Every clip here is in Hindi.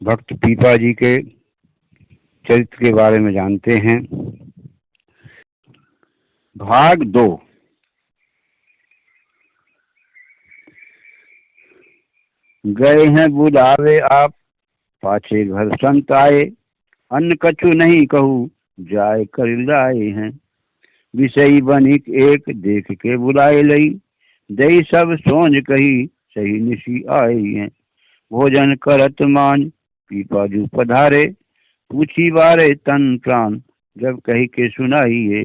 भक्त पीपा जी के चरित्र के बारे में जानते हैं। भाग 2। गए हैं बुलावे आप, पाछे घर संत आए, अन्न कछु नहीं कहूँ, जाय कर लाए हैं। विषयी बनिक एक, देख के बुलाए लई, दई सब सोच कही, सही निशी आई है। भोजन करत मान, पीपाजू पधारे, पूछी बारे तन प्राण, जब कही के सुनाइए।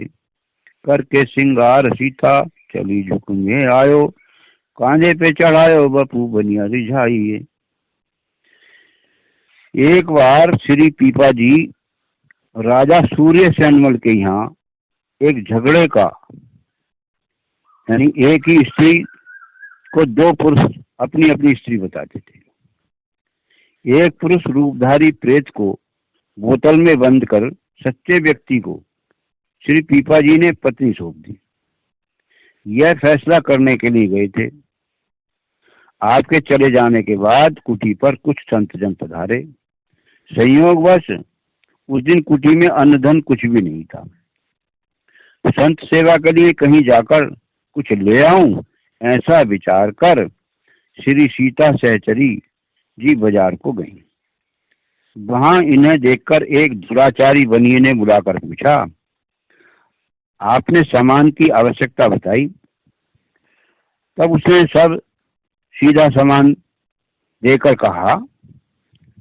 करके सिंगार सीता, चली झुक में आयो, कांधे पे चढ़ायो बपू बनिया रिझाइए। एक बार श्री पीपा जी राजा सूर्य सेनमल के यहाँ एक झगड़े का, यानी एक ही स्त्री को दो पुरुष अपनी अपनी स्त्री बताते थे। एक पुरुष रूपधारी प्रेत को बोतल में बंद कर सच्चे व्यक्ति को श्री पीपा जी ने पत्नी सौंप दी। यह फैसला करने के लिए गए थे। आपके चले जाने के बाद कुटी पर कुछ संत जन पधारे। संयोगवश उस दिन कुटी में अन्न धन कुछ भी नहीं था। संत सेवा के लिए कहीं जाकर कुछ ले आऊं, ऐसा विचार कर श्री सीता सहचरी जी बाजार को गई। वहां इन्हें देखकर एक दुराचारी बनिए ने बुलाकर पूछा, आपने सामान की आवश्यकता बताई। तब उसने सब सीधा सामान देकर कहा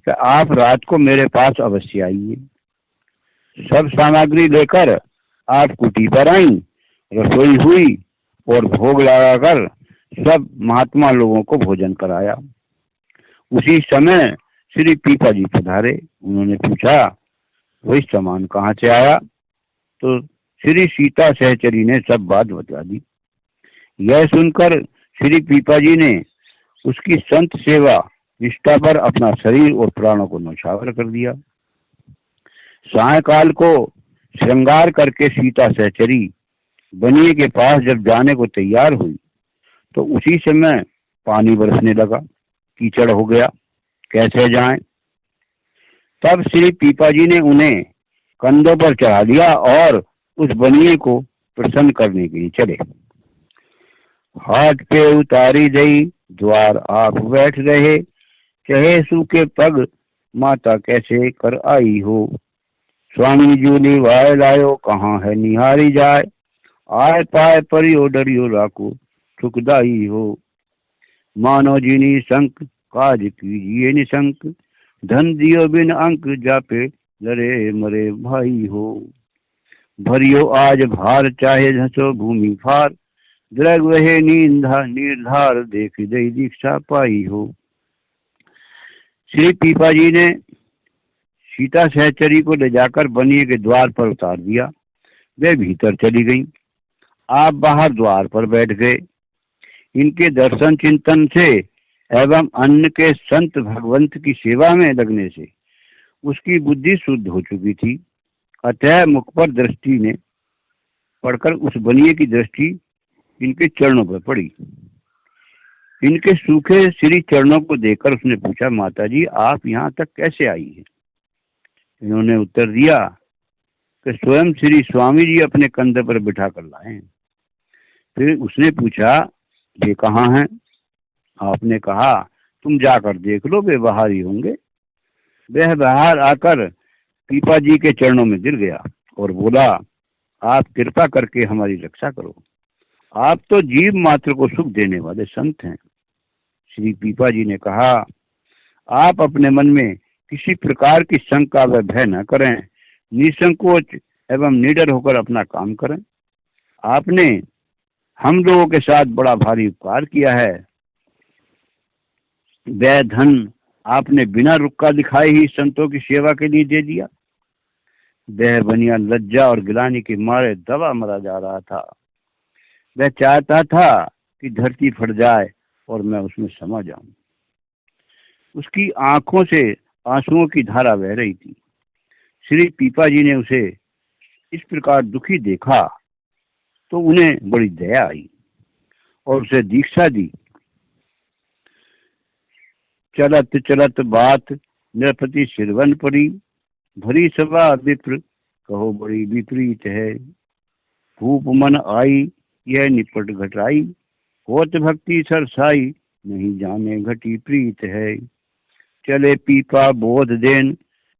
कि आप रात को मेरे पास अवश्य आइए। सब सामग्री लेकर आप कुटी पर आई। रसोई हुई और भोग लगाकर सब महात्मा लोगों को भोजन कराया। उसी समय श्री पीपा जी पधारे। उन्होंने पूछा, वही सामान कहाँ से आया? तो श्री सीता सहचरी ने सब बात बता दी। यह सुनकर श्री पीपा जी ने उसकी संत सेवा निष्ठा पर अपना शरीर और प्राणों को न्यौछावर कर दिया। सायकाल को श्रृंगार करके सीता सहचरी बनिए के पास जब जाने को तैयार हुई तो उसी समय पानी बरसने लगा। कीचड़ हो गया, कैसे जाएं? तब श्री पीपा जी ने उन्हें कंधों पर चढ़ा दिया और उस बनिए को प्रसन्न करने के लिए चले। हाथ पे उतारी गई, द्वार आप बैठ रहे, चहे सूखे पग, माता कैसे कर आई हो। स्वामी जूली वाय लायो, कहाँ है निहारी जाए, आय पाए परियो डरियो राको, ठुकदाई हो। मानो जिनी संक, काज कीजिए निशंक, धन दियो बिन अंक, जापे लरे मरे भाई हो। भरियो आज भार, चाहे झसो भूमि फार, द्रग वहे नींदा निर्धार, देख दई दीक्षा पाई हो। श्री पीपा जी ने सीता सहचरी को ले जाकर बनिए के द्वार पर उतार दिया। वे भीतर चली गईं। आप बाहर द्वार पर बैठ गए। इनके दर्शन चिंतन से एवं अन्य के संत भगवंत की सेवा में लगने से उसकी बुद्धि शुद्ध हो चुकी थी। अतः मुख पर दृष्टि ने पड़कर उस बनिए की दृष्टि इनके चरणों पर पड़ी। इनके सूखे श्री चरणों को देखकर उसने पूछा, माता जी आप यहाँ तक कैसे आई हैं? इन्होंने उत्तर दिया कि स्वयं श्री स्वामी जी अपने कंधे पर बिठा कर लाए। फिर उसने पूछा, ये कहाँ हैं? आपने कहा, तुम जाकर देख लो, वे बाहर ही होंगे। वह बाहर आकर पीपा जी के चरणों में गिर गया और बोला, आप कृपा करके हमारी रक्षा करो। आप तो जीव मात्र को सुख देने वाले संत हैं। श्री पीपा जी ने कहा, आप अपने मन में किसी प्रकार की शंका व भय न करें, निसंकोच एवं निडर होकर अपना काम करें। आपने हम लोगों के साथ बड़ा भारी उपकार किया है। वह धन आपने बिना रुक्का दिखाए ही संतों की सेवा के लिए दे दिया। वह बनिया लज्जा और गिलानी के मारे दबा मरा जा रहा था। वह चाहता था कि धरती फट जाए और मैं उसमें समा जाऊं। उसकी आंखों से आंसुओं की धारा बह रही थी। श्री पीपा जी ने उसे इस प्रकार दुखी देखा तो उन्हें बड़ी दया आई और उसे दीक्षा दी। चलत चलत बात नृपति सिरवन परी, भरी सभा विप्र, कहो बड़ी विपरीत है। भूप मन आई, यह निपट घटाई, होत भक्ति सरसाई, नहीं जाने घटी प्रीत है। चले पीपा बोध देन,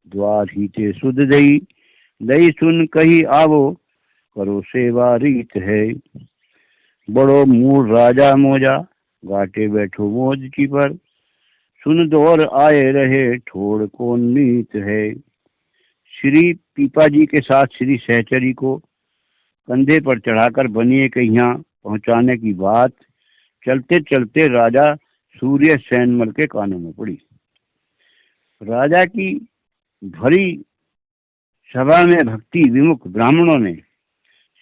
द्वार ही ते सुध दई, दई सुन कही आवो, करो सेवा रीत है। बड़ो मूल राजा मोजा, घाटे बैठो मोज की पर, सुन दौर आए रहे, ठोड़ कौन नीत है। श्री पीपा जी के साथ श्री सहचरी को कंधे पर चढ़ाकर बनिए के यहाँ पहुंचाने की बात चलते चलते राजा सूर्य सेनमल के कानों में पड़ी। राजा की भरी सभा में भक्ति विमुख ब्राह्मणों ने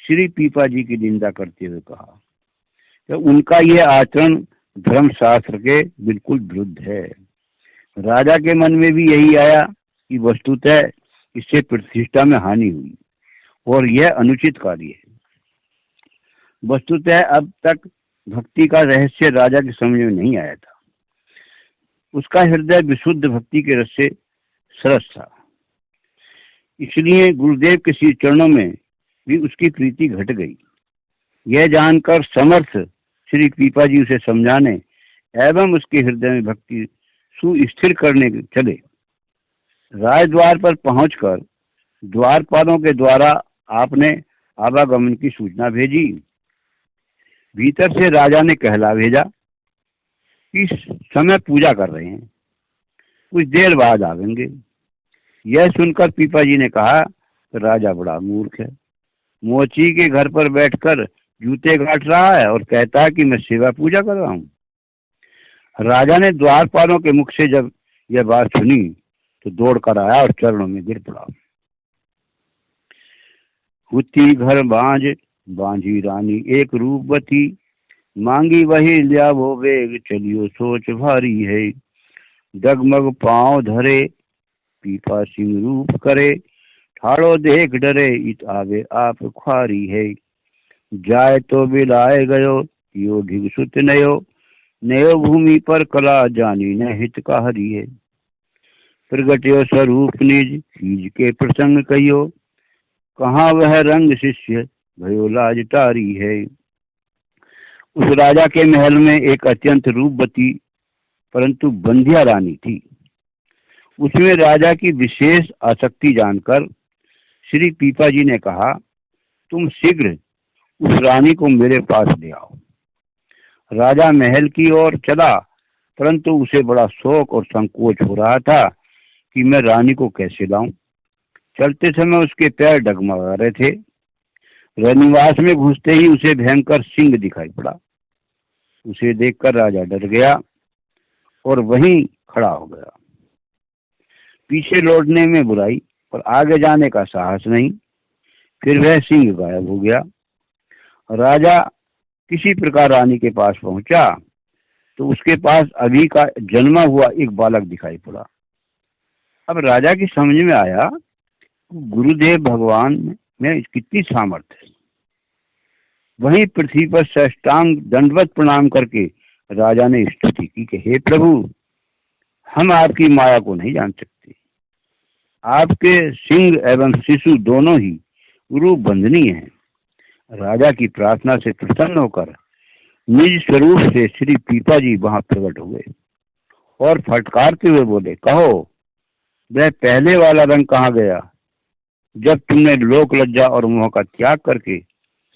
श्री पीपा जी की निंदा करते हुए कहा तो उनका यह आचरण धर्मशास्त्र के बिल्कुल विरुद्ध है। राजा के मन में भी यही आया कि वस्तुतः इससे प्रतिष्ठा में हानि हुई और यह अनुचित कार्य है। वस्तुतः अब तक भक्ति का रहस्य राजा के समझ में नहीं आया था। उसका हृदय विशुद्ध भक्ति के रस से सरस था, इसलिए गुरुदेव के श्री चरणों में भी उसकी प्रीति घट गई। यह जानकर समर्थ श्री पीपा जी उसे समझाने एवं उसके हृदय में भक्ति सुस्थिर करने चले। राजद्वार पर पहुंचकर द्वारपालों के द्वारा आपने आवागमन की सूचना भेजी। भीतर से राजा ने कहला भेजा इस समय पूजा कर रहे हैं, कुछ देर बाद आवेंगे। यह सुनकर पीपा जी ने कहा राजा बड़ा मूर्ख है, मोची के घर पर बैठकर जूते काट रहा है और कहता है कि मैं सेवा पूजा कर रहा हूँ। राजा ने द्वारपालों के मुख से जब यह बात सुनी तो दौड़ कर आया और चरणों में गिर पड़ा। हुती घर बांझ, बांझी रानी एक रूपवती, मांगी वही लिया वो वेग, चलियो सोच भारी है। डगमग पांव धरे, पीपा सिंह रूप करे, ठाड़ो देख डरे, इत आवे आप ख्वारी है। जाए तो बिलाए गयो, यो ढिग सुत नयो, नयो भूमि पर कला, जानी न हित का हरी है। प्रगट्यो स्वरूप निज, चीज के प्रसंग कहियो, कहाँ वह रंग शिष्य, भयो लाज टारी है। उस राजा के महल में एक अत्यंत रूपवती परंतु बंधिया रानी थी। उसमें राजा की विशेष आसक्ति जानकर श्री पीपा जी ने कहा तुम शीघ्र उस रानी को मेरे पास ले आओ। राजा महल की ओर चला, परंतु उसे बड़ा शौक और संकोच हो रहा था कि मैं रानी को कैसे लाऊं। चलते समय उसके पैर डगमगा रहे थे। रनिवास में घुसते ही उसे भयंकर सिंह दिखाई पड़ा। उसे देखकर राजा डर गया और वहीं खड़ा हो गया। पीछे लौटने में बुराई और आगे जाने का साहस नहीं। फिर वह सिंह गायब हो गया। राजा किसी प्रकार रानी के पास पहुंचा तो उसके पास अभी का जन्मा हुआ एक बालक दिखाई पड़ा। अब राजा की समझ में आया गुरुदेव भगवान में कितनी सामर्थ्य है। वहीं पृथ्वी पर साष्टांग दंडवत प्रणाम करके राजा ने स्तुति की कि हे प्रभु, हम आपकी माया को नहीं जान सकते। आपके सिंह एवं शिशु दोनों ही रूप बंधनीय हैं। राजा की प्रार्थना से प्रसन्न होकर निज स्वरूप से श्री पीपा जी वहां प्रकट हो गए और फटकारते हुए बोले कहो वह पहले वाला रंग कहाँ गया जब तुमने लोक लज्जा और मोह का त्याग करके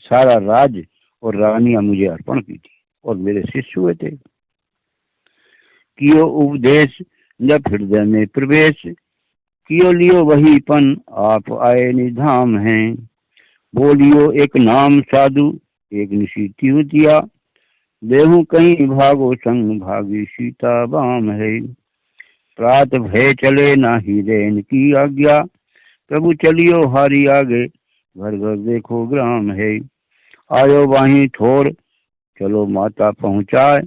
सारा राज और रानियां मुझे अर्पण की थी और मेरे शिष्य हुए थे। कियो उपदेश जब हृदय में प्रवेश, कियो लियो वही पन आप आए निधाम हैं। बोलियो एक नाम साधु एक निशीति दिया, देहु कहीं भागो संग भागी सीता बाम है। प्रात भय चले ना ही देन की आज्ञा, प्रभु चलियो हारी आगे घर घर देखो ग्राम है। आयो वाही ठोर चलो माता पहुँचाए,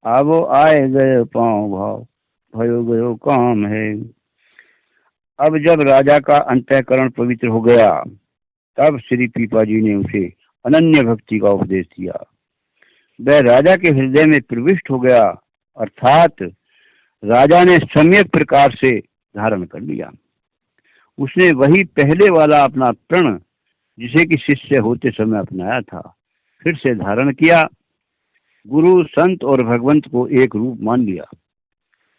आवो आए गए पाँव भाव भयो गयो काम है। अब जब राजा का अंतःकरण पवित्र हो गया तब श्री पीपा जी ने उसे अनन्य भक्ति का उपदेश दिया। वह राजा के हृदय में प्रविष्ट हो गया, अर्थात राजा ने सम्यक प्रकार से धारण कर लिया। उसने वही पहले वाला अपना प्रण, जिसे कि शिष्य होते समय अपनाया था, फिर से धारण किया। गुरु, संत और भगवंत को एक रूप मान लिया।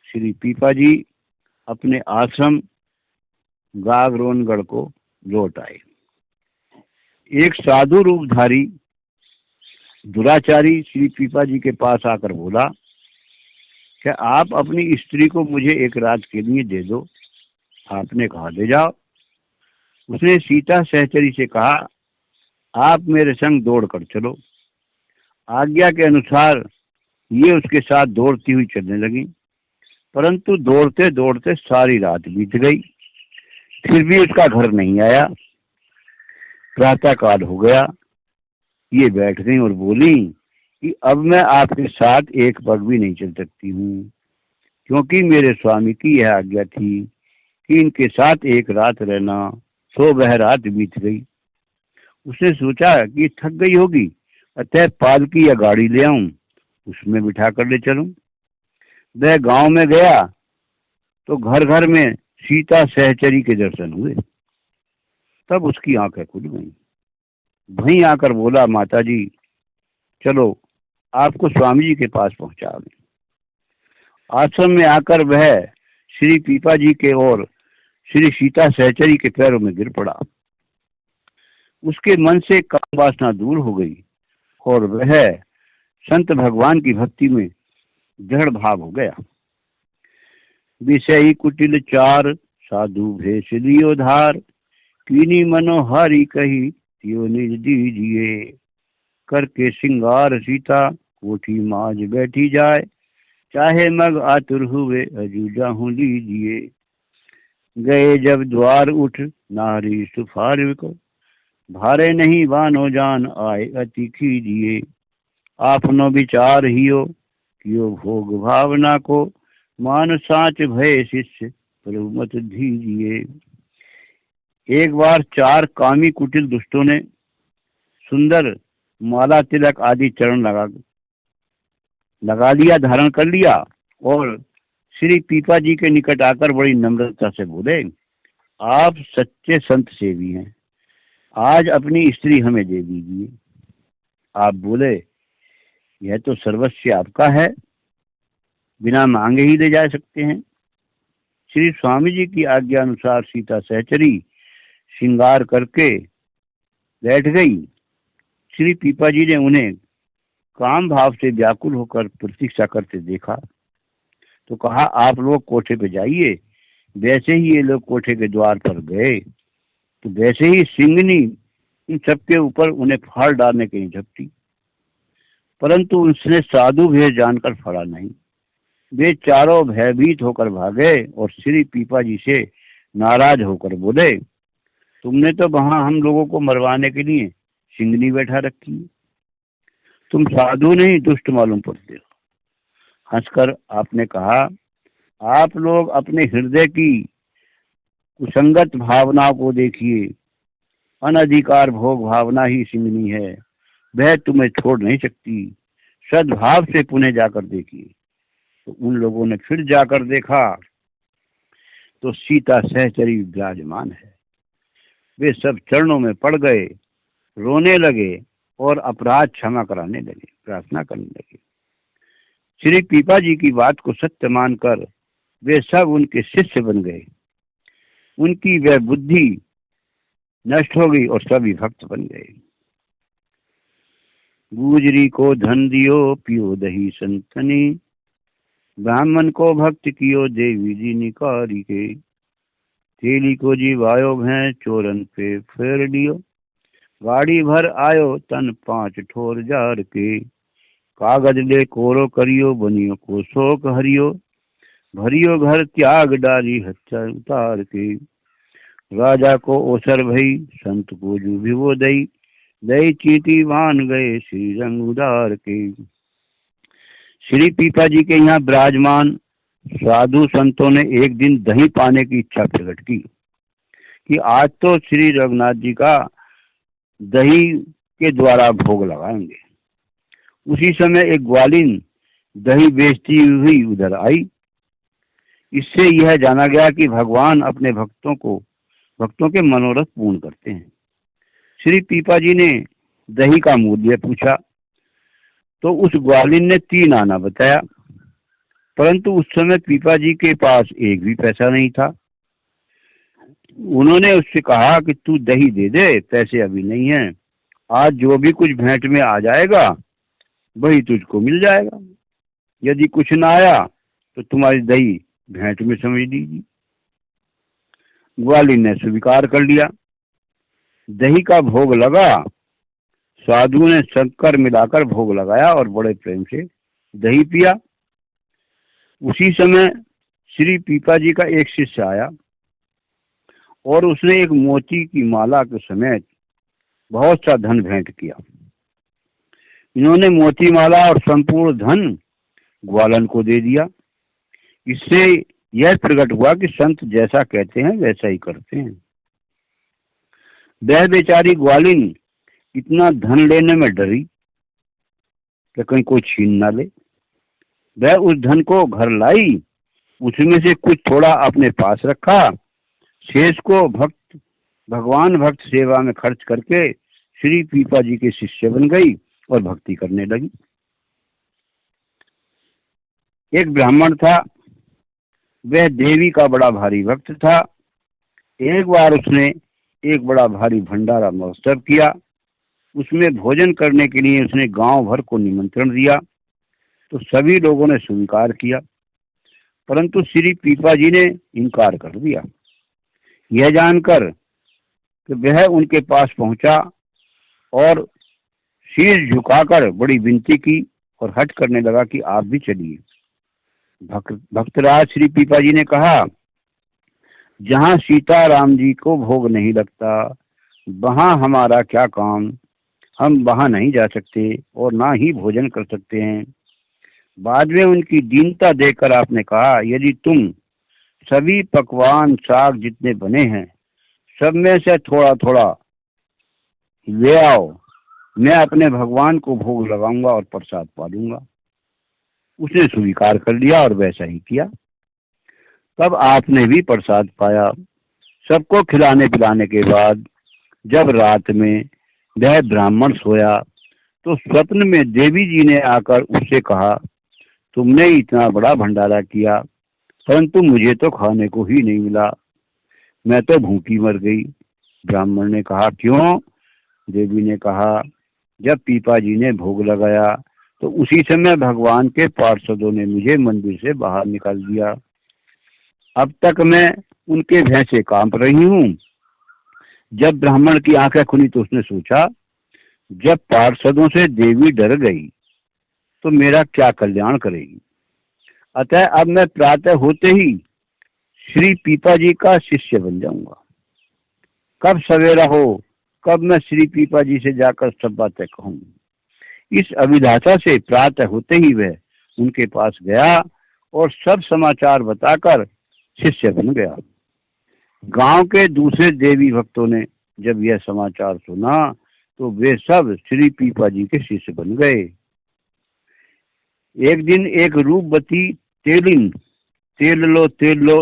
श्री पीपा जी अपने आश्रम गागरोनगढ़ को लौट आए। एक साधु रूपधारी दुराचारी श्री पीपा जी के पास आकर बोला, क्या आप अपनी स्त्री को मुझे एक रात के लिए दे दो? आपने कहा, दे जाओ। उसने सीता सहचरी से कहा, आप मेरे संग दौड़ कर चलो। आज्ञा के अनुसार ये उसके साथ दौड़ती हुई चलने लगी, परंतु दौड़ते दौड़ते सारी रात बीत गई, फिर भी उसका घर नहीं आया। प्रातः काल हो गया। ये बैठ गई और बोली कि अब मैं आपके साथ एक पग भी नहीं चल सकती हूँ, क्योंकि मेरे स्वामी की यह आज्ञा थी कि इनके साथ एक रात रहना। सो वह रात बीत गई। उसने सोचा कि थक गई होगी, अतः पालकी या गाड़ी ले आऊं, उसमें बिठा कर ले चलूं। वह गांव में गया तो घर घर में सीता सहचरी के दर्शन हुए। तब उसकी आंखें खुल गईं। वहीं आकर बोला, माता जी चलो आपको स्वामी जी के पास पहुंचा दें। आश्रम में आकर वह श्री पीपा जी के और श्री सीता सहचरी के पैरों में गिर पड़ा। उसके मन से काम वासना दूर हो गई और वह संत भगवान की भक्ति में दृढ़ भाव हो गया। विषयी कुटिल चार, साधु भेष लियो धार, कीनी मनोहारी कही तियो निज दीजिए। करके सिंगार सीता कोठी माज बैठी जाए, चाहे मग आतुर हुए अजू जाहू लीजिए। गए जब द्वार उठ नारी सुफार को, भारे नहीं बानो जान आए अति कीजिए। आपनो विचार हियो कियो भोग भावना को, मान साच भय शिष्य प्रभु मत दीजिए। एक बार चार कामी कुटिल दुष्टों ने सुंदर माला तिलक आदि चरण लगा लिया, धारण कर लिया और श्री पीपा जी के निकट आकर बड़ी नम्रता से बोले, आप सच्चे संत सेवी हैं, आज अपनी स्त्री हमें दे दीजिए। आप बोले, यह तो सर्वस्व आपका है, बिना मांगे ही ले जा सकते हैं। श्री स्वामी जी की आज्ञा अनुसार सीता सहचरी श्रृंगार करके बैठ गई। श्री पीपा जी ने उन्हें काम भाव से व्याकुल होकर प्रतीक्षा करते देखा तो कहा, आप लोग कोठे पे जाइए। वैसे ही ये लोग कोठे के द्वार पर गए तो वैसे ही सिंगनी इन सबके ऊपर उन्हें फाड़ डालने के लिए झपटी, परंतु उसने साधु भेष जानकर फड़ा नहीं। वे चारों भयभीत होकर भागे और श्री पीपा जी से नाराज होकर बोले, तुमने तो वहां हम लोगों को मरवाने के लिए सिंगनी बैठा रखी है, तुम साधु नहीं दुष्ट मालूम पड़ते हो। हंसकर आपने कहा, आप लोग अपने हृदय की कुसंगत भावनाओं को देखिए, अनधिकार भोग भावना ही सिंगनी है, वह तुम्हें छोड़ नहीं सकती। सद्भाव से पुनः जाकर देखिए। तो उन लोगों ने फिर जाकर देखा तो सीता सहचरी विराजमान है। वे सब चरणों में पड़ गए, रोने लगे और अपराध क्षमा कराने लगे, प्रार्थना करने लगे। श्री पीपा जी की बात को सत्य मानकर वे सब उनके शिष्य बन गए। उनकी वह बुद्धि नष्ट हो गई और सभी भक्त बन गए। गुजरी को धन दियो पियो दही संतनी, ब्राह्मण को भक्त कियो देवी जी निकारी के। तेली को जीवायो भैं चोरन पे फेर लियो, गाड़ी भर आयो तन 5 ठोर जार के। कागज ले कोरो करियो बनियो को शोक हरियो, भरियो घर त्याग डाली हत्या उतार के। राजा को ओसर भई संत को जू भिवो दई, दई चीटी मान गए श्री रंग उदार के। श्री पीपा जी के यहाँ विराजमान साधु संतों ने एक दिन दही पाने की इच्छा प्रकट की कि आज तो श्री रघुनाथ जी का दही के द्वारा भोग लगाएंगे। उसी समय एक ग्वालिन दही बेचती हुई उधर आई। इससे यह जाना गया कि भगवान अपने भक्तों के मनोरथ पूर्ण करते हैं। श्री पीपा जी ने दही का मूल्य पूछा तो उस ग्वालिन ने 3 आना बताया, परंतु उस समय पीपा जी के पास एक भी पैसा नहीं था। उन्होंने उससे कहा कि तू दही दे दे, पैसे अभी नहीं है, आज जो भी कुछ भेंट में आ जाएगा वही तुझको मिल जाएगा, यदि कुछ ना आया तो तुम्हारी दही भेंट में समझ लीजिए। ग्वालिन ने स्वीकार कर लिया। दही का भोग लगा। साधु ने शक्कर मिलाकर भोग लगाया और बड़े प्रेम से दही पिया। उसी समय श्री पीपा जी का एक शिष्य आया और उसने एक मोती की माला के समेत बहुत सा धन भेंट किया। इन्होंने मोती माला और संपूर्ण धन ग्वालन को दे दिया। इससे यह प्रकट हुआ कि संत जैसा कहते हैं वैसा ही करते हैं। वह बेचारी ग्वालिन इतना धन लेने में डरी कि कहीं कोई छीन ना ले। वह उस धन को घर लाई, उसमें से कुछ थोड़ा अपने पास रखा, शेष को भगवान भक्त सेवा में खर्च करके श्री पीपा जी के शिष्य बन गई और भक्ति करने लगी। एक ब्राह्मण था, वह देवी का बड़ा भारी भक्त था। एक बार उसने एक बड़ा भारी भंडारा महोत्सव किया। उसमें भोजन करने के लिए उसने गांव भर को निमंत्रण दिया तो सभी लोगों ने स्वीकार किया, परंतु श्री पीपा जी ने इनकार कर दिया। यह जानकर कि वह उनके पास पहुंचा और शीश झुकाकर बड़ी विनती की और हठ करने लगा कि आप भी चलिए। भक्तराज श्री पीपा जी ने कहा, जहां सीता राम जी को भोग नहीं लगता वहां हमारा क्या काम, हम वहां नहीं जा सकते और ना ही भोजन कर सकते हैं। बाद में उनकी दीनता देखकर आपने कहा, यदि तुम सभी पकवान साग जितने बने हैं सब में से थोड़ा थोड़ा ले आओ, मैं अपने भगवान को भोग लगाऊंगा और प्रसाद पालूंगा। उसने स्वीकार कर लिया और वैसा ही किया। तब आपने भी प्रसाद पाया। सबको खिलाने पिलाने के बाद जब रात में वह ब्राह्मण सोया तो स्वप्न में देवी जी ने आकर उससे कहा, तुमने इतना बड़ा भंडारा किया परंतु मुझे तो खाने को ही नहीं मिला, मैं तो भूखी मर गई। ब्राह्मण ने कहा, क्यों? देवी ने कहा, जब पीपा जी ने भोग लगाया तो उसी समय भगवान के पार्षदों ने मुझे मंदिर से बाहर निकाल दिया। अब तक मैं उनके भय से कांप रही हूँ। जब ब्राह्मण की आंखें खुली तो उसने सोचा, जब पार्षदों से देवी डर गई तो मेरा क्या कल्याण करेगी। अतः अब मैं प्रातः होते ही श्री पीपा जी का शिष्य बन जाऊंगा। कब सवेरा हो, कब मैं श्री पीपा जी से जाकर सब बातें कहूँ। इस अभिलाषा से प्रातः होते ही वह उनके पास गया और सब समाचार बताकर शिष्य बन गया। गांव के दूसरे देवी भक्तों ने जब यह समाचार सुना तो वे सब श्री पीपा जी के शिष्य बन गए। एक दिन एक रूपवती तेलिन तेल लो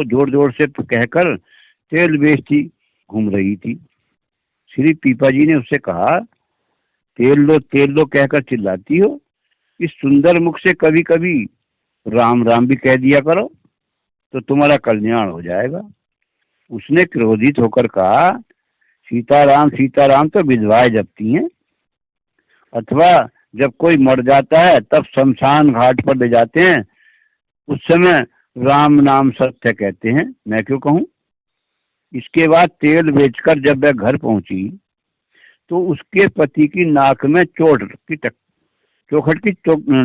जोर जोर से कहकर तेल बेचती घूम रही थी। श्री पीपा जी ने उससे कहा, तेल लो कहकर चिल्लाती हो, इस सुंदर मुख से कभी कभी राम राम भी कह दिया करो तो तुम्हारा कल्याण हो जाएगा। उसने क्रोधित होकर कहा, सीताराम तो विधवाएं जपती हैं, अथवा जब कोई मर जाता है तब शमशान घाट पर ले जाते हैं, उस समय राम नाम सत्य कहते हैं, मैं क्यों कहूँ। इसके बाद तेल बेचकर जब वह घर पहुंची तो उसके पति की नाक में चौखट की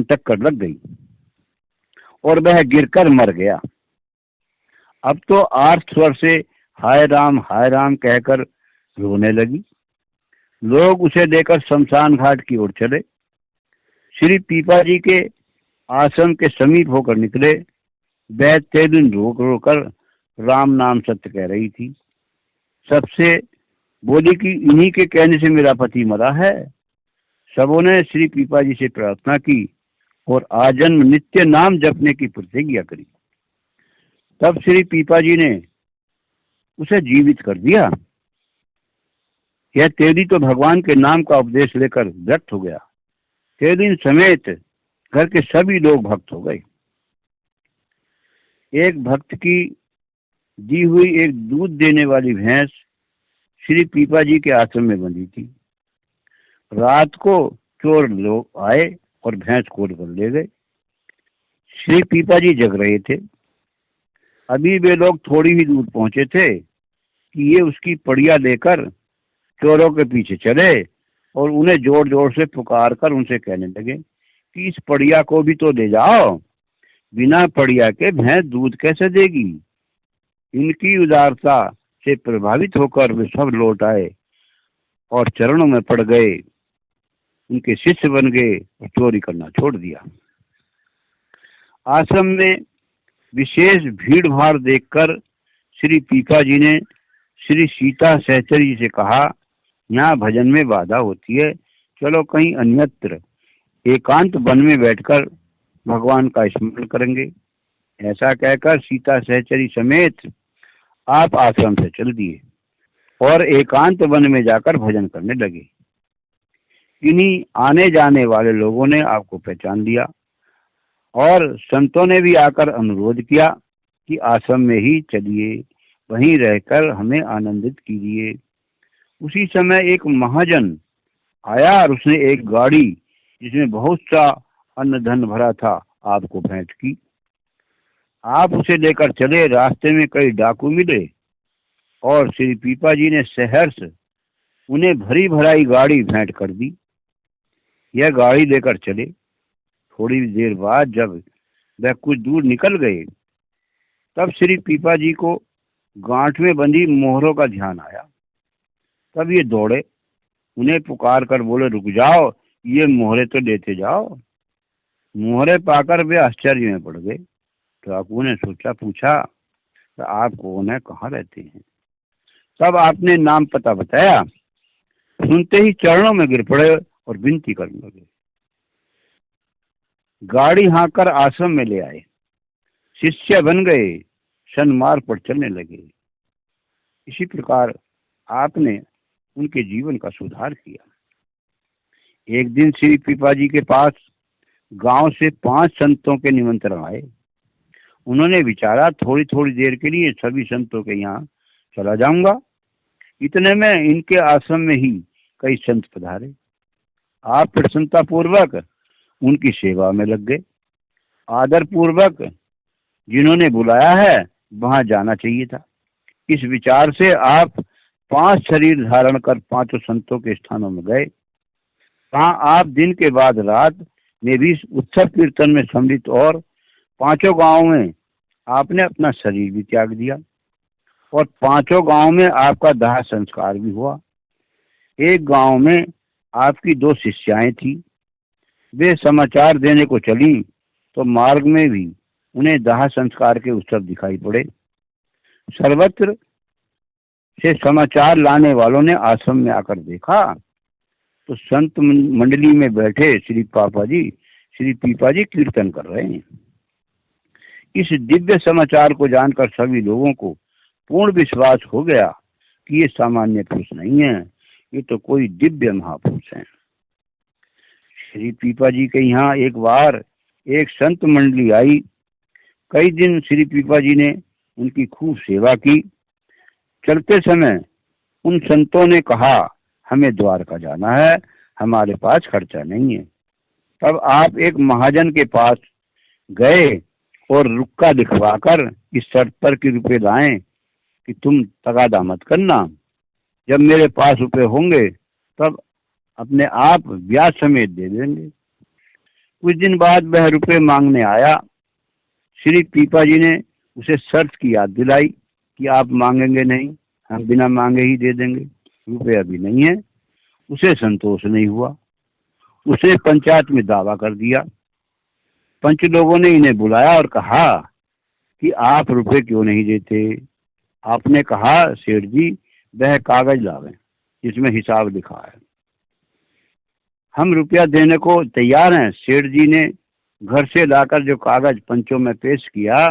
टक्कर लग गई और वह गिरकर मर गया। अब तो आर्त स्वर से हाय राम कहकर रोने लगी। लोग उसे लेकर शमशान घाट की ओर चले। श्री पीपा जी के आश्रम के समीप होकर निकले। वह तेलिन रोक रोकर राम नाम सत्य कह रही थी। सबसे बोली कि इन्हीं के कहने से मेरा पति मरा है। सबों ने श्री पीपा जी से प्रार्थना की और आजन्म नित्य नाम जपने की प्रतिज्ञा करी। तब श्री पीपा जी ने उसे जीवित कर दिया। यह तेली तो भगवान के नाम का उपदेश लेकर व्यक्त हो गया। तेली समेत घर के सभी लोग भक्त हो गए। एक भक्त की दी हुई एक दूध देने वाली भैंस श्री पीपा जी के आश्रम में बंधी थी। रात को चोर लोग आए और भैंस खोद कर ले गए। श्री पीपा जी जग रहे थे। अभी वे लोग थोड़ी ही दूर पहुंचे थे कि ये उसकी पड़िया लेकर चोरों के पीछे चले और उन्हें जोर जोर से पुकार कर उनसे कहने लगे कि इस पड़िया को भी तो ले जाओ, बिना पड़िया के भैंस दूध कैसे देगी। इनकी उदारता से प्रभावित होकर वे सब लौट आए और चरणों में पड़ गए, उनके शिष्य बन गए और चोरी करना छोड़ दिया। आश्रम में विशेष भीड़ भाड़ देखकर श्री पीपा जी ने श्री सीता सहचरी जी से कहा, यहाँ भजन में बाधा होती है, चलो कहीं अन्यत्र एकांत वन में बैठकर भगवान का स्मरण करेंगे। ऐसा कहकर सीता सहचरी समेत आप आश्रम से चल दिए और एकांत वन में जाकर भजन करने लगे। इन्हीं आने जाने वाले लोगों ने आपको पहचान लिया और संतों ने भी आकर अनुरोध किया कि आश्रम में ही चलिए, वहीं रहकर हमें आनंदित कीजिए। उसी समय एक महाजन आया और उसने एक गाड़ी जिसमें बहुत सा अन्न धन भरा था आपको भेंट की। आप उसे लेकर चले। रास्ते में कई डाकू मिले और श्री पीपा जी ने सहर्ष उन्हें भरी भराई गाड़ी भेंट कर दी। यह गाड़ी लेकर चले। थोड़ी देर बाद जब वह कुछ दूर निकल गए तब श्री पीपा जी को गांठ में बंधी मोहरों का ध्यान आया। तब ये दौड़े, उन्हें पुकार कर बोले, रुक जाओ, ये मोहरे तो लेते जाओ। मोहरे पाकर वे आश्चर्य में पड़ गए। डाकू ने पूछा तो आप कौन है, कहाँ रहते हैं। तब आपने नाम पता बताया। सुनते ही चरणों में गिर पड़े और विनती करने लगे। गाड़ी हाँकर आश्रम में ले आए, शिष्य बन गए, सन्मार्ग पर चलने लगे। इसी प्रकार आपने उनके जीवन का सुधार किया। एक दिन श्री पीपा जी के पास गांव से 5 संतों के निमंत्रण आए। उन्होंने विचारा थोड़ी थोड़ी देर के लिए सभी संतों के यहाँ चला जाऊंगा। इतने में इनके आश्रम में ही कई संत पधारे। आप प्रसन्नता पूर्वक उनकी सेवा में लग गए। आदर पूर्वक जिन्होंने बुलाया है वहां जाना चाहिए था। इस विचार से आप 5 शरीर धारण कर 5 संतों के स्थानों में गए। वहां आप दिन के बाद रात में भी उत्सव कीर्तन में सम्मिलित और 5 गांवों में आपने अपना शरीर भी त्याग दिया और 5 गांवों में आपका दाह संस्कार भी हुआ। एक गांव में आपकी 2 शिष्याएं थी। वे समाचार देने को चली तो मार्ग में भी उन्हें दाह संस्कार के उत्सव दिखाई पड़े। सर्वत्र से समाचार लाने वालों ने आश्रम में आकर देखा तो संत मंडली में बैठे श्री पीपा जी कीर्तन कर रहे हैं। इस दिव्य समाचार को जानकर सभी लोगों को पूर्ण विश्वास हो गया कि ये सामान्य पुरुष नहीं है, ये तो कोई दिव्य महापुरुष हैं। श्री पीपा जी के यहाँ एक बार एक संत मंडली आई। कई दिन श्री पीपा जी ने उनकी खूब सेवा की। चलते समय उन संतों ने कहा, हमें द्वारका जाना है, हमारे पास खर्चा नहीं है। तब आप एक महाजन के पास गए और रुक्का दिखवाकर इस शर्त पर कि रुपए लाएं कि तुम तगादा मत करना, जब मेरे पास रुपए होंगे तब अपने आप ब्याज समेत दे देंगे। कुछ दिन बाद वह रुपए मांगने आया। श्री पीपा जी ने उसे शर्त की याद दिलाई कि आप मांगेंगे नहीं, हम बिना मांगे ही दे देंगे, रुपए अभी नहीं है। उसे संतोष नहीं हुआ। उसने पंचायत में दावा कर दिया। पंच लोगों ने इन्हें बुलाया और कहा कि आप रुपए क्यों नहीं देते। आपने कहा, सेठ जी वह कागज लावें जिसमें हिसाब लिखा है, हम रुपया देने को तैयार हैं। सेठ जी ने घर से लाकर जो कागज पंचों में पेश किया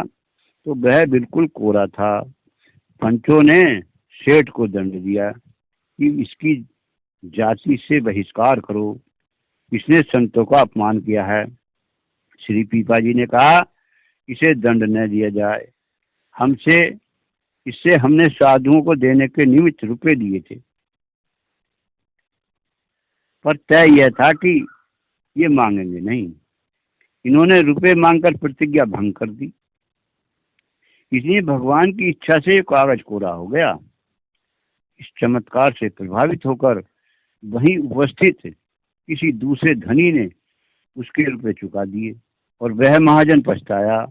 तो वह बिल्कुल कोरा था। पंचों ने सेठ को दंड दिया कि इसकी जाति से बहिष्कार करो, इसने संतों का अपमान किया है। श्री पीपा जी ने कहा, इसे दंड न दिया जाए, हमसे इससे हमने साधुओं को देने के निमित्त रुपए दिए थे, पर तय यह था कि ये मांगेंगे नहीं। इन्होंने रुपए मांगकर प्रतिज्ञा भंग कर दी, इसलिए भगवान की इच्छा से कागज कोरा हो गया। इस चमत्कार से प्रभावित होकर वहीं उपस्थित किसी दूसरे धनी ने उसके रुपए चुका दिए और वह महाजन पछताया,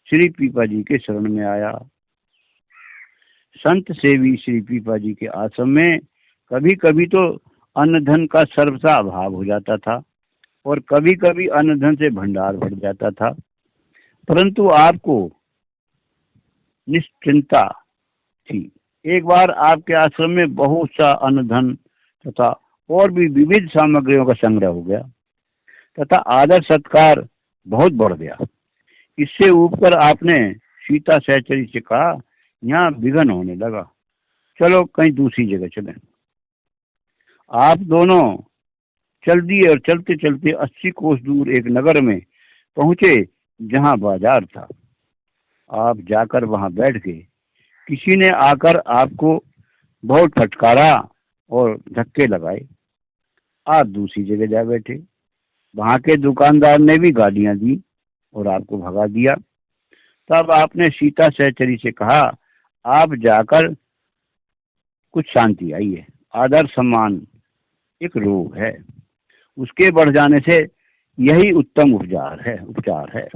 श्री पीपा जी के शरण में आया। संत सेवी श्री पीपा जी के आश्रम में कभी कभी तो अन्न धन का सर्वथा अभाव हो जाता था और कभी कभी अन्न धन से भंडार भर जाता था, परंतु आपको निश्चिंता थी। एक बार आपके आश्रम में बहुत सा अन्न धन तथा और भी विविध सामग्रियों का संग्रह हो गया तथा आदर सत्कार बहुत बढ़ गया। इससे ऊपर आपने सीता सहचरी से कहा, यहाँ विघन होने लगा, चलो कहीं दूसरी जगह चलें। आप दोनों चल दिए और चलते चलते 80 कोस दूर एक नगर में पहुंचे जहां बाजार था। आप जाकर वहां बैठ गए। किसी ने आकर आपको बहुत फटकारा और धक्के लगाए। आप दूसरी जगह जा बैठे। वहां के दुकानदार ने भी गालियां दी और आपको भगा दिया। तब आपने सीता सहचरी से कहा, आप जाकर कुछ शांति आई है। आदर सम्मान एक रोग है, उसके बढ़ जाने से यही उत्तम उपचार है।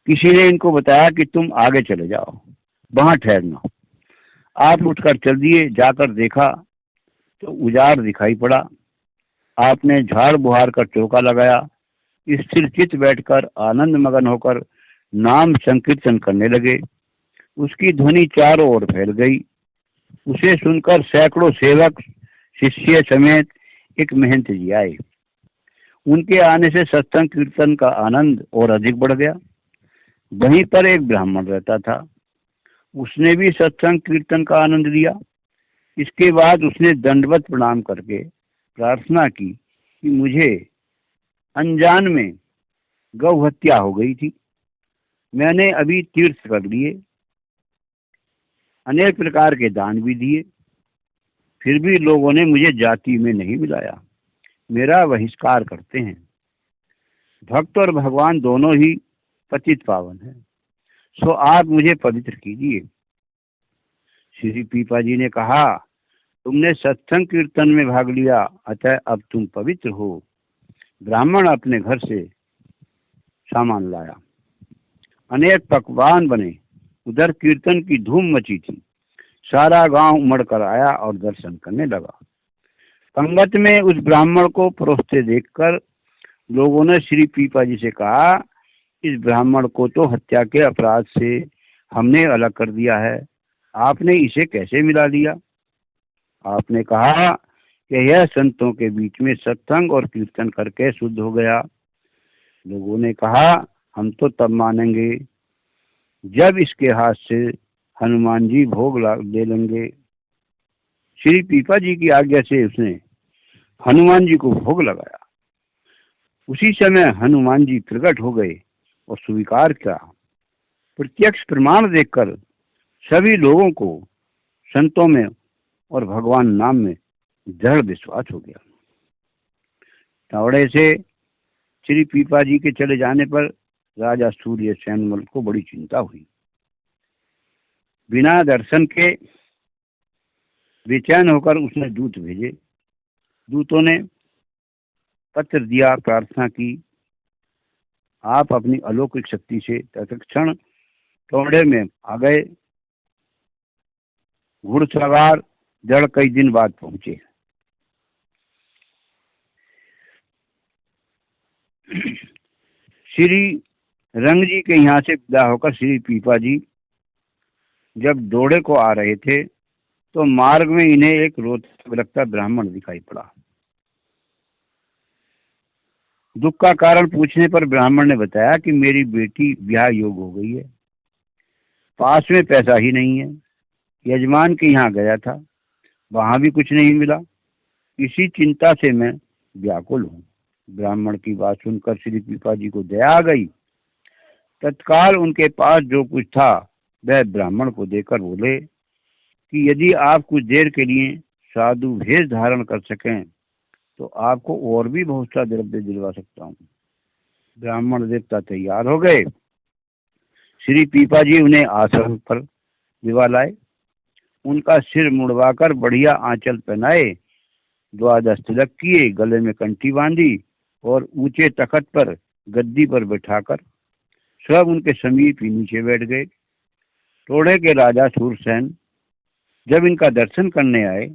किसी ने इनको बताया कि तुम आगे चले जाओ, वहां ठहरना। आप उठकर चल दिए। जाकर देखा तो उजाड़ दिखाई पड़ा। आपने झाड़ बुहार कर चौका लगाया। स्थिर चित बैठकर आनंद मगन होकर नाम संकीर्तन करने लगे। उसकी ध्वनि चारों ओर फैल गई। उसे सुनकर सैकड़ों सेवक शिष्य समेत एक महंत जी आए। उनके आने से सत्संग कीर्तन का आनंद और अधिक बढ़ गया। वहीं पर एक ब्राह्मण रहता था, उसने भी सत्संग कीर्तन का आनंद लिया। इसके बाद उसने दंडवत प्रणाम करके प्रार्थना की कि मुझे अनजान में गौ हत्या हो गई थी, मैंने अभी तीर्थ कर लिए, अनेक प्रकार के दान भी दिए, फिर भी लोगों ने मुझे जाति में नहीं मिलाया, मेरा बहिष्कार करते हैं। भक्त और भगवान दोनों ही पतित पावन है, सो आप मुझे पवित्र कीजिए। श्री पीपा जी ने कहा, तुमने सत्संग कीर्तन में भाग लिया, अतः अब तुम पवित्र हो। ब्राह्मण अपने घर से सामान लाया, अनेक पकवान बने, उधर कीर्तन की धूम मची थी। सारा गांव उमड़ कर आया और दर्शन करने लगा। पंगत में उस ब्राह्मण को परोसते देखकर लोगों ने श्री पीपा जी से कहा, इस ब्राह्मण को तो हत्या के अपराध से हमने अलग कर दिया है, आपने इसे कैसे मिला लिया? आपने कहा कि यह संतों के बीच में सत्संग और कीर्तन करके शुद्ध हो गया। लोगों ने कहा, हम तो तब मानेंगे जब इसके हाथ से हनुमान जी भोग ले लेंगे। श्री पीपा जी की आज्ञा से उसने हनुमान जी को भोग लगाया। उसी समय हनुमान जी प्रकट हो गए और स्वीकार किया। प्रत्यक्ष प्रमाण देखकर सभी लोगों को संतों में और भगवान नाम में दृढ़ विश्वास हो गया। तावड़े से श्री पीपा जी के चले जाने पर राजा सूर्य सेनमल को बड़ी चिंता हुई। बिना दर्शन के बेचैन होकर उसने दूत भेजे। दूतों ने पत्र दिया, प्रार्थना की, आप अपनी अलौकिक शक्ति से तत्क्षण टोड़े में आ गए। घुड़सवार जड़ कई दिन बाद पहुंचे। श्री रंग जी के यहाँ से विदा होकर श्री पीपा जी जब दौड़े को आ रहे थे तो मार्ग में इन्हें एक रोता बिलखता ब्राह्मण दिखाई पड़ा। दुख का कारण पूछने पर ब्राह्मण ने बताया कि मेरी बेटी ब्याह योग हो गई है, पास में पैसा ही नहीं है। यजमान के यहाँ गया था, वहां भी कुछ नहीं मिला। इसी चिंता से मैं व्याकुल हूँ। ब्राह्मण की बात सुनकर श्री पीपा जी को दया आ गई। तत्काल उनके पास जो कुछ था वह ब्राह्मण को देकर बोले कि यदि आप कुछ देर के लिए साधु भेष धारण कर सकें तो आपको और भी बहुत सा द्रव्य दिलवा सकता हूँ। ब्राह्मण देवता तैयार हो गए। श्री पीपा जी उन्हें आश्रम पर दिवा लाए। उनका सिर मुड़वाकर बढ़िया आंचल पहनाए, द्वादश तिलक किए, गले में कंठी बांधी और ऊंचे तखत पर गद्दी पर बैठाकर सब उनके समीप ही नीचे बैठ गए। टोड़े के राजा सूरसेन जब इनका दर्शन करने आए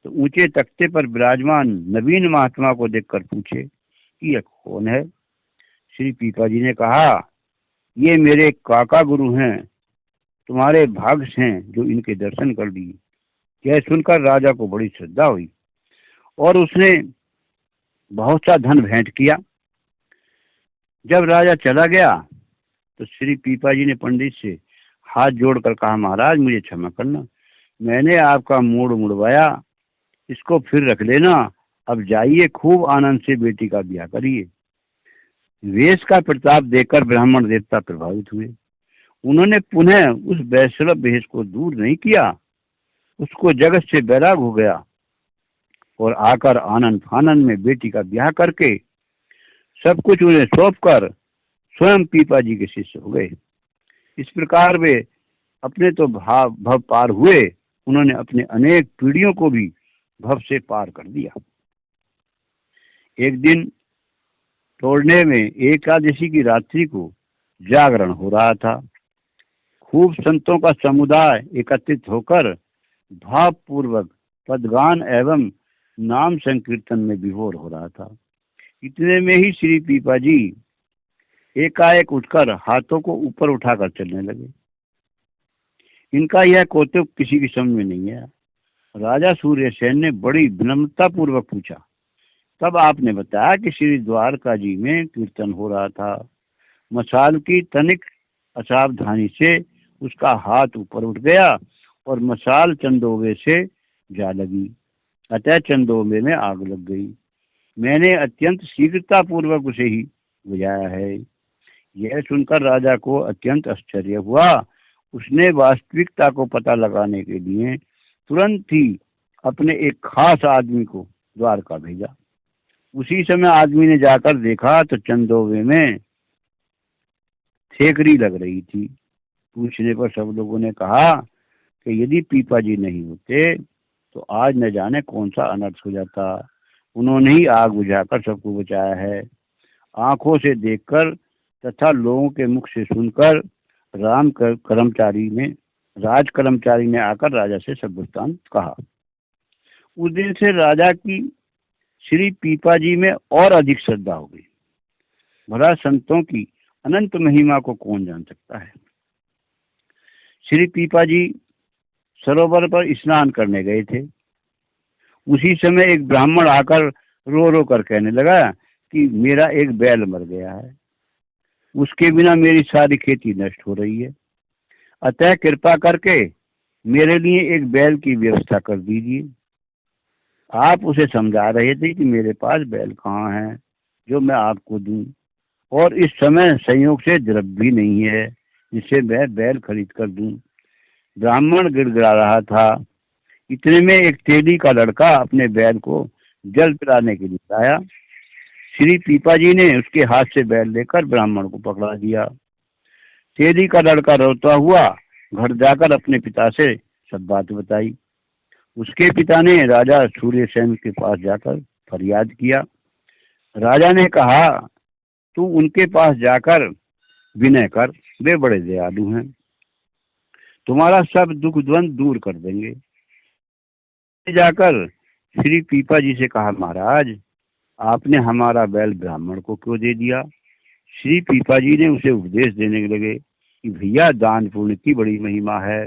तो ऊंचे तख्ते पर विराजमान नवीन महात्मा को देखकर पूछे कि यह कौन है। श्री पीपा जी ने कहा, ये मेरे काका गुरु हैं, तुम्हारे भाग्य हैं जो इनके दर्शन कर लिए। यह सुनकर राजा को बड़ी श्रद्धा हुई और उसने बहुत सा धन भेंट किया। जब राजा चला गया तो श्री पीपा जी ने पंडित से हाथ जोड़कर कहा, महाराज मुझे क्षमा करना, मैंने आपका मूड मुड़वाया, इसको फिर रख लेना। अब जाइए, खूब आनंद से बेटी का ब्याह करिए। वेश का प्रताप देखकर ब्राह्मण देवता प्रभावित हुए। उन्होंने पुनः उस वैष्णव वेश को दूर नहीं किया, उसको जगत से बैराग हो गया और आकर आनंद फानंद में बेटी का ब्याह करके सब कुछ उन्हें सौंप कर स्वयं पीपा जी के शिष्य हो गए। इस प्रकार वे अपने तो भव पार हुए, उन्होंने अपने अनेक पीढ़ियों को भी भव से पार कर दिया। एक दिन तोड़ने में एकादशी की रात्रि को जागरण हो रहा था। खूब संतों का समुदाय एकत्रित होकर भाव पूर्वक पदगान एवं नाम संकीर्तन में विभोर हो रहा था। इतने में ही श्री पीपा जी एकाएक उठकर हाथों को ऊपर उठाकर चलने लगे। इनका यह कौतुक किसी की समझ में नहीं आया। राजा सूर्यसेन ने बड़ी विनम्रता पूर्वक पूछा। तब आपने बताया कि श्री द्वारका जी में कीर्तन हो रहा था। मसाल की तनिक असावधानी से उसका हाथ ऊपर उठ गया और मसाल चंदोवे से जा लगी, अतः चंदोवे में आग लग गई। मैंने अत्यंत शीघ्रता पूर्वक उसे ही बुझाया है। यह सुनकर राजा को अत्यंत आश्चर्य हुआ। उसने वास्तविकता को पता लगाने के लिए तुरंत ही अपने एक खास आदमी को द्वारका भेजा। उसी समय आदमी ने जाकर देखा तो चंदोवे में थेकरी लग रही थी। पूछने पर सब लोगों ने कहा कि यदि पीपा जी नहीं होते तो आज न जाने कौन सा अनर्थ हो जाता। उन्होंने ही आग बुझाकर सबको बचाया है। आंखों से देखकर तथा लोगों के मुख से सुनकर राज कर्मचारी ने आकर राजा से सब वृत्तांत कहा। उस दिन से राजा की श्री पीपा जी में और अधिक श्रद्धा हो गई। भला संतों की अनंत महिमा को कौन जान सकता है। श्री पीपा जी सरोवर पर स्नान करने गए थे। उसी समय एक ब्राह्मण आकर रो रो कर कहने लगा कि मेरा एक बैल मर गया है, उसके बिना मेरी सारी खेती नष्ट हो रही है, अतः कृपा करके मेरे लिए एक बैल की व्यवस्था कर दीजिए। आप उसे समझा रहे थे कि मेरे पास बैल कहाँ है जो मैं आपको दूं, और इस समय संयोग से द्रव्य भी नहीं है जिसे मैं बैल खरीद कर दूं। ब्राह्मण गिड़गिड़ा रहा था। इतने में एक तेली का लड़का अपने बैल को जल पिलाने के लिए आया। श्री पीपा जी ने उसके हाथ से बैल लेकर ब्राह्मण को पकड़ा दिया। तेली का लड़का रोता हुआ घर जाकर अपने पिता से सब बात बताई। उसके पिता ने राजा सूर्यसेन के पास जाकर फरियाद किया। राजा ने कहा, तू उनके पास जाकर विनय कर, वे बड़े दयालु हैं, तुम्हारा सब दुख द्वंद दूर कर देंगे। जाकर श्री पीपा जी से कहा, महाराज आपने हमारा बैल ब्राह्मण को क्यों दे दिया। श्री पीपा जी ने उसे उपदेश देने लगे कि भैया दान पुण्य की बड़ी महिमा है,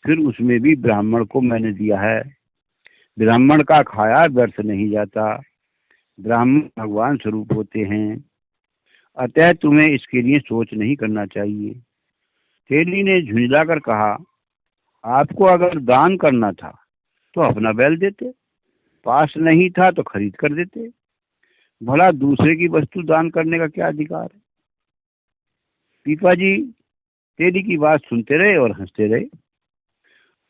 फिर उसमें भी ब्राह्मण को मैंने दिया है। ब्राह्मण का खाया व्यर्थ नहीं जाता, ब्राह्मण भगवान स्वरूप होते हैं, अतः तुम्हें इसके लिए सोच नहीं करना चाहिए। तेली ने झुंझलाकर कहा, आपको अगर दान करना था तो अपना बैल देते, पास नहीं था तो खरीद कर देते। भला दूसरे की वस्तु दान करने का क्या अधिकार है। पीपा जी तेली की बात सुनते रहे और हंसते रहे।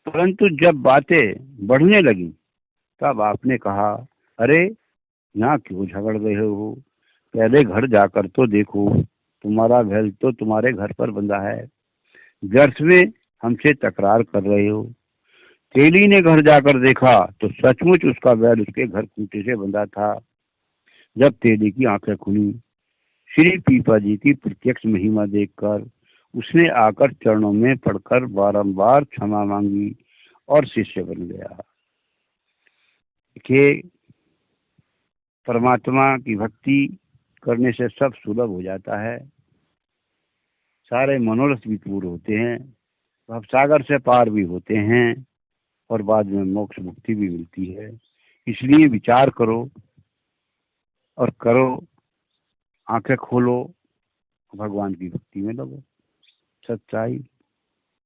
परंतु जब बातें बढ़ने लगी तब आपने कहा, अरे यहाँ क्यों झगड़ रहे हो, पहले घर जाकर तो देखो, तुम्हारा बैल तो तुम्हारे घर पर बंधा है, व्यर्थ में हमसे तकरार कर रहे हो। तेली ने घर जाकर देखा तो सचमुच उसका बैल उसके घर खूंटे से बंधा था। जब तेली की आंखें खुली, श्री पीपा जी की प्रत्यक्ष महिमा देखकर उसने आकर चरणों में पड़कर बारंबार क्षमा मांगी और शिष्य बन गया। कि परमात्मा की भक्ति करने से सब सुलभ हो जाता है, सारे मनोरथ भी पूर्ण होते हैं, भवसागर से पार भी होते हैं और बाद में मोक्ष मुक्ति भी मिलती है। इसलिए विचार करो और करो, आंखें खोलो, भगवान की भक्ति में लगो। सच्चाई।